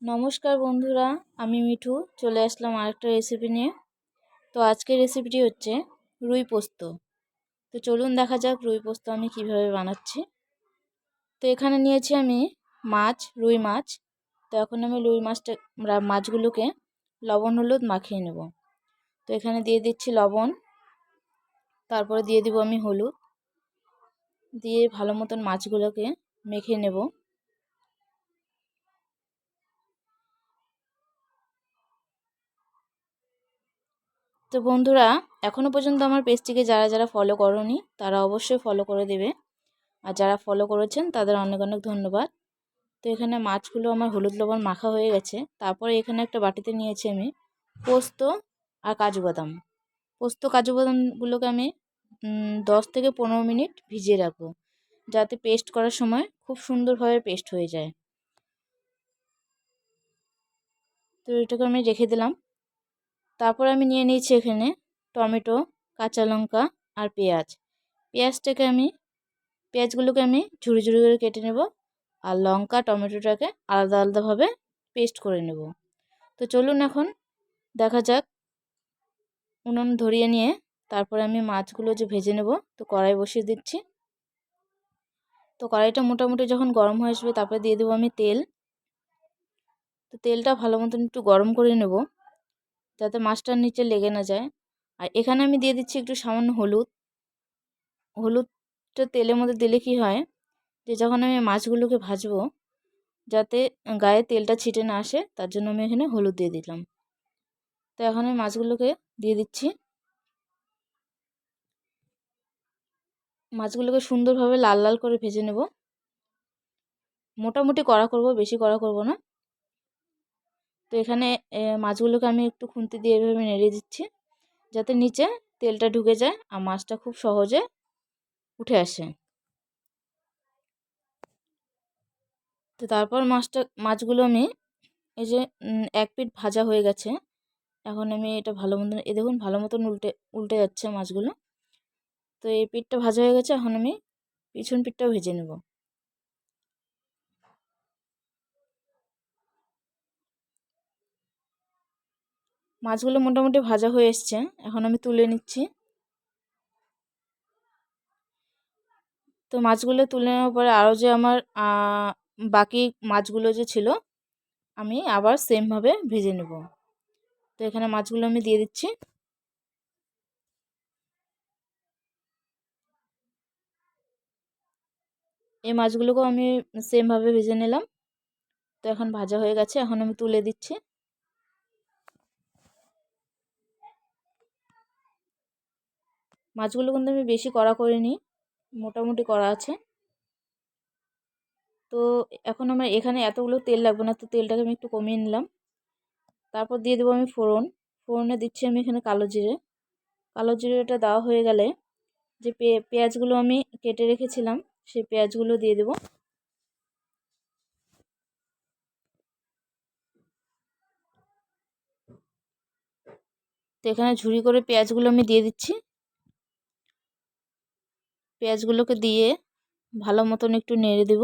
নমস্কার বন্ধুরা, আমি মিঠু চলে আসলাম আরেকটা রেসিপি নিয়ে। তো আজকের রেসিপিটি হচ্ছে রুই পোস্ত। তো চলুন দেখা যাক রুই পোস্ত আমি কিভাবে বানাচ্ছি। তো এখানে নিয়েছি আমি রুই মাছ। তো এখন আমি মাছগুলোকে লবণ হলুদ মাখিয়ে নেব। তো এখানে দিয়ে দিচ্ছি লবণ, তারপরে দিয়ে দিব আমি হলুদ, দিয়ে ভালো মতন মাছগুলোকে মেখে নেব। তো বন্ধুরা, এখনও পর্যন্ত আমার পেজটিকে যারা যারা ফলো করোনি তারা অবশ্যই ফলো করে দেবে, আর যারা ফলো করেছেন তাদের অনেক অনেক ধন্যবাদ। তো এখানে মাছগুলো আমার হলুদ লবণ মাখা হয়ে গেছে। তারপরে এখানে একটা বাটিতে নিয়েছি আমি পোস্ত আর কাজু বাদাম। কাজু বাদামগুলোকে আমি 10 থেকে 15 মিনিট ভিজিয়ে রাখবো, যাতে পেস্ট করার সময় খুব সুন্দরভাবে পেস্ট হয়ে যায়। তো এটাকে আমি রেখে দিলাম। তারপর আমি নিয়ে নিয়েছি এখানে টমেটো, কাঁচা লঙ্কা আর পেঁয়াজগুলোকে আমি ঝুড়ি ঝুড়ি করে কেটে নেব, আর লঙ্কা টমেটোটাকে আলাদা আলাদাভাবে পেস্ট করে নেব। তো চলুন এখন দেখা যাক। উনুন ধরিয়ে নিয়ে তারপরে আমি মাছগুলো যে ভেজে নেব, তো কড়াই বসিয়ে দিচ্ছি। তো কড়াইটা মোটামুটি যখন গরম হয়ে আসবে তারপরে দিয়ে দেবো আমি তেল। তো তেলটা ভালো মতন একটু গরম করে নেব, যাতে মাছটার নিচে লেগে না যায়। আর এখানে আমি দিয়ে দিচ্ছি একটু সামান্য হলুদটা তেলের মধ্যে দিলে কি হয়, যে যখন আমি মাছগুলোকে ভাজবো যাতে গায়ে তেলটা ছিটে না আসে, তার জন্য আমি এখানে হলুদ দিয়ে দিলাম। তো এখন আমি মাছগুলোকে দিয়ে দিচ্ছি। মাছগুলোকে সুন্দরভাবে লাল লাল করে ভেজে নেব। মোটামুটি কড়া করব, বেশি কড়া করব না। তো এখানে মাছগুলোকে আমি একটু খুন্তি দিয়ে এভাবে নেড়ে দিচ্ছি, যাতে নিচে তেলটা ঢুকে যায় আর মাছটা খুব সহজে উঠে আসে। তো তারপর মাছগুলো আমি এই যে এক পিঠ ভাজা হয়ে গেছে। এখন আমি এটা ভালো মতন দেখুন ভালো মতন উল্টে উল্টে যাচ্ছে মাছগুলো। তো এই পিঠটা ভাজা হয়ে গেছে, এখন আমি পিছন পিঠটাও ভেজে নেব। মাছগুলো মোটামুটি ভাজা হয়ে এসছে, এখন আমি তুলে নিচ্ছি। তো মাছগুলো তুলে নেওয়ার পরে আরও যে আমার বাকি মাছগুলো যে ছিল আমি আবার সেমভাবে ভেজে নেব। তো এখানে মাছগুলো আমি দিয়ে দিচ্ছি। এই মাছগুলোকেও আমি সেমভাবে ভেজে নিলাম। তো এখন ভাজা হয়ে গেছে, এখন আমি তুলে দিচ্ছি। মাছগুলো কিন্তু আমি বেশি কড়া করিনি, মোটামুটি কড়া আছে। তো এখন আমার এখানে এতগুলো তেল লাগবে না, তো তেলটাকে আমি একটু কমিয়ে নিলাম। তারপর দিয়ে দেবো আমি ফোড়নে দিচ্ছি আমি এখানে কালো জিরেটা দেওয়া হয়ে গেলে যে পেঁয়াজগুলো আমি কেটে রেখেছিলাম সেই পেঁয়াজগুলো দিয়ে দেব। তো এখানে ঝুরি করে পেঁয়াজগুলো আমি দিয়ে দিচ্ছি। পেঁয়াজগুলোকে দিয়ে ভালো মতন একটু নেড়ে দেব।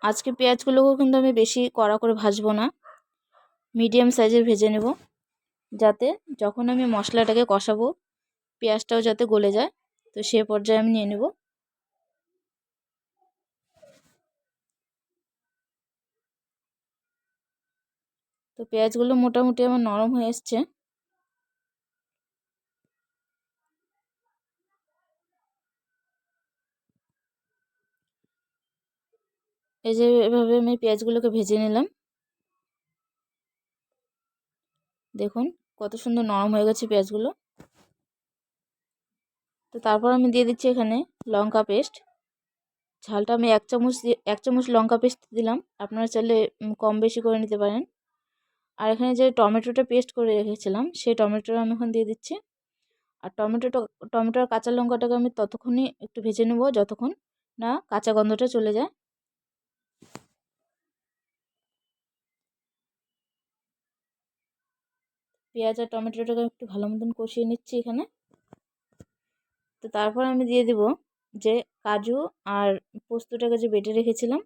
আজকে পেঁয়াজগুলোকেও কিন্তু আমি বেশি কড়া করে ভাজবো না, মিডিয়াম সাইজের ভেজে নেব, যাতে যখন আমি মশলাটাকে কষাবো পেঁয়াজটাও যাতে গলে যায়। তো সে পর্যায়ে আমি নিয়ে নেব। তো পেঁয়াজগুলো মোটামুটি আমার নরম হয়ে এসছে। এই যে এভাবে আমি পেঁয়াজগুলোকে ভেজে নিলাম। দেখুন কত সুন্দর নরম হয়ে গেছে পেঁয়াজগুলো। তো তারপর আমি দিয়ে দিচ্ছি এখানে লঙ্কা পেস্ট। ঝালটা আমি 1 চামচ লঙ্কা পেস্ট দিলাম, আপনারা চাইলে কম বেশি করে নিতে পারেন। আর এখানে যে টমেটোটা পেস্ট করে রেখেছিলাম সেই টমেটোটা আমি এখন দিয়ে দিচ্ছি। আর টমেটো আর কাঁচা লঙ্কাটাকে আমি ততক্ষণই একটু ভেজে নেব যতক্ষণ না কাঁচা গন্ধটা চলে যায়। পেঁয়াজ আর টমেটোটাকে একটু ভালো মতন কষিয়ে নিচ্ছি এখানে। তো তারপর আমি দিয়ে দেব যে কাজু আর পোস্তটাকে যে বেটে রেখেছিলাম,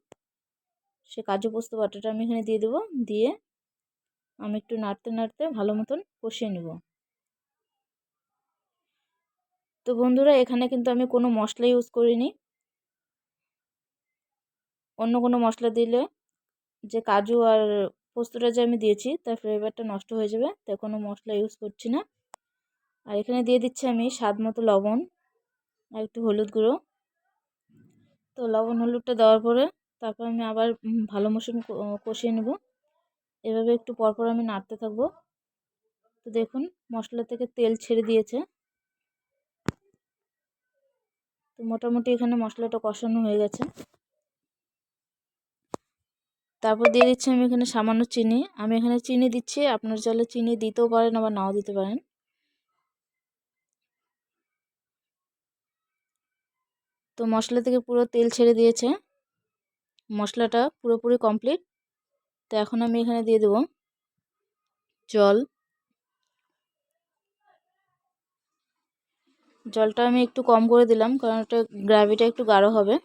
সে কাজু পোস্ত বাটাটা আমি এখানে দিয়ে দেবো। দিয়ে আমি একটু নাড়তে নাড়তে ভালো মতন কষিয়ে নেব। তো বন্ধুরা, এখানে কিন্তু আমি কোনো মশলা ইউজ করিনি। অন্য কোনো মশলা দিলে যে কাজু আর পোস্তটা যে আমি দিয়েছি তার ফ্লেভারটা নষ্ট হয়ে যাবে, তাই কোনো মশলা ইউজ করছি না। আর এখানে দিয়ে দিচ্ছি আমি স্বাদ মতো লবণ আর একটু হলুদ গুঁড়ো। তো লবণ হলুদটা দেওয়ার পরে তারপর আমি আবার ভালো মতন কষিয়ে নেব। এভাবে একটু পরপর আমি নাড়তে থাকবো। তো দেখুন মশলা থেকে তেল ছেড়ে দিয়েছে। তো মোটামুটি এখানে মশলাটা কষানো হয়ে গেছে। তারপর দিয়ে দিচ্ছি আমি এখানে সামান্য চিনি। আমি এখানে চিনি দিচ্ছি, আপনার চাইলে চিনি দিতেও পারেন আবার নাও দিতে পারেন। তো মশলা থেকে পুরো তেল ছেড়ে দিয়েছে, মশলাটা পুরোপুরি কমপ্লিট। তো এখন আমি এখানে দিয়ে দেব জল। জলটা আমি একটু কম করে দিলাম, কারণ এটা গ্রেভিটা একটু গাঢ় হবে।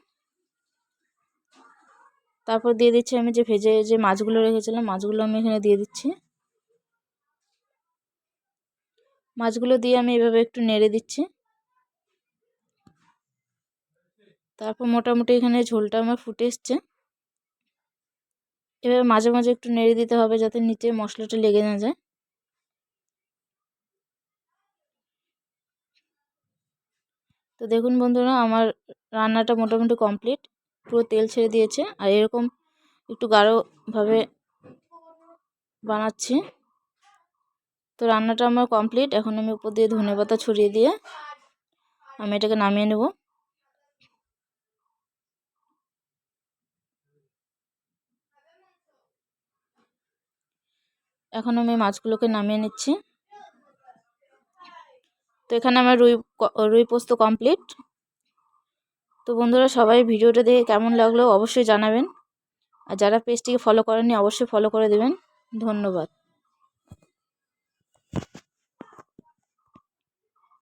তারপর দিয়ে দিচ্ছি আমি যে ভেজে যে মাছগুলো রেখেছিলাম, মাছগুলো আমি এখানে দিয়ে দিচ্ছি। মাছগুলো দিয়ে আমি এভাবে একটু নেড়ে দিচ্ছি। তারপর মোটামুটি এখানে ঝোলটা আমার ফুটে এসছে। এভাবে মাঝে মাঝে একটু নেড়ে দিতে হবে যাতে নিচে মশলাটা লেগে না যায়। তো দেখুন বন্ধুরা, আমার রান্নাটা মোটামুটি কমপ্লিট, পুরো তেল ছেড়ে দিয়েছে। আর এরকম একটু গাঢ়ভাবে বানাচ্ছি। তো রান্নাটা আমার কমপ্লিট। এখন আমি উপর দিয়ে ধনেপাতা ছড়িয়ে দিয়ে আমি এটাকে নামিয়ে নেব। এখন আমি মাছগুলোকে নামিয়ে নিচ্ছি। তো এখানে আমার রুই পোস্ত কমপ্লিট। তো বন্ধুরা, সবাই ভিডিওটা দেখে কেমন লাগলো অবশ্যই জানাবেন। আর যারা পেজটিকে ফলো করেননি অবশ্যই ফলো করে দেবেন। ধন্যবাদ।